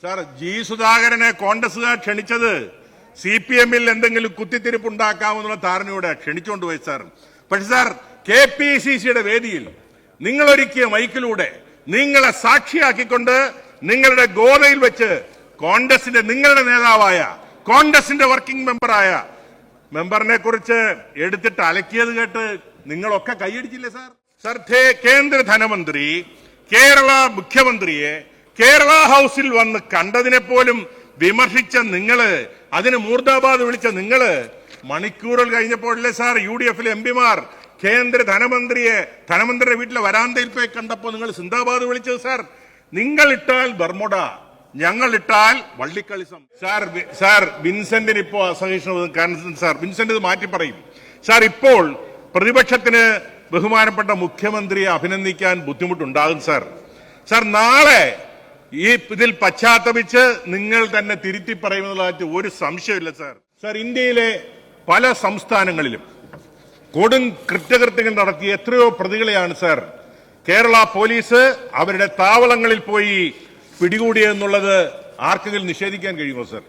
Sir, G സുധാകരനെ കോൺഗ്രസുകാർ ക്ഷണിച്ചത് CPM-ൽ എന്തെങ്കിലും കുത്തിത്തിരിപ്പുണ്ടാക്കാമെന്നുള്ള ധാരണയോടെ ക്ഷണിച്ചുകൊണ്ടുപോയി സാർ. പക്ഷെ സാർ, KPCC-യുടെ വേദിയിൽ നിങ്ങളൊരുക്കിയ മൈക്കിലൂടെ നിങ്ങളെ സാക്ഷിയാക്കിക്കൊണ്ട് നിങ്ങളുടെ ഗോതയിൽ വെച്ച് കോൺഗ്രസിന്റെ നിങ്ങളുടെ നേതാവായ കോൺഗ്രസിന്റെ വർക്കിംഗ് മെമ്പറിനെ കുറിച്ച് എടുത്തിട്ട് അലക്കിയത് കേട്ട് നിങ്ങളൊക്കെ കൈയടിച്ചില്ലേ സാർ? സാർ, കേന്ദ്ര ധനമന്ത്രി കേരള മുഖ്യമന്ത്രിയെ കേരള ഹൌസിൽ വന്ന് കണ്ടതിനെ പോലും വിമർശിച്ച നിങ്ങള്, അതിന് മൂർദാബാദ് വിളിച്ച നിങ്ങള്, മണിക്കൂറുകൾ കഴിഞ്ഞപ്പോഴല്ലേ സാർ UDF-ലെ MP-മാർ കേന്ദ്ര ധനമന്ത്രിയുടെ വീട്ടിലെ വരാന്തയിൽ പോയി കണ്ടപ്പോൾ നിങ്ങൾ സിന്ദാബാദ് വിളിച്ചത് സാർ? നിങ്ങൾ ഇട്ടാൽ ബർമുഡ, ഞങ്ങൾ ഇട്ടാൽ വള്ളിക്കളിസം. സാർ വിൻസെന്റിന് ഇപ്പോ അസഹിഷ്ണുത കാരണം സാർ വിൻസെന്റ് ഇത് മാറ്റി പറയും. സാർ, ഇപ്പോൾ പ്രതിപക്ഷത്തിന് ബഹുമാനപ്പെട്ട മുഖ്യമന്ത്രിയെ അഭിനന്ദിക്കാൻ ബുദ്ധിമുട്ടുണ്ടാകും സാർ. സാർ, നാളെ ഇതിൽ പശ്ചാത്തപിച്ച് നിങ്ങൾ തന്നെ തിരുത്തി പറയുമെന്നുള്ള ഒരു സംശയമില്ല സാർ. സാർ, ഇന്ത്യയിലെ പല സംസ്ഥാനങ്ങളിലും കൊടും കുറ്റകൃത്യങ്ങൾ നടത്തിയ എത്രയോ പ്രതികളെയാണ് സാർ കേരള പോലീസ് അവരുടെ താവളങ്ങളിൽ പോയി പിടികൂടിയെന്നുള്ളത് ആർക്കെങ്കിലും നിഷേധിക്കാൻ കഴിയുമോ സാർ?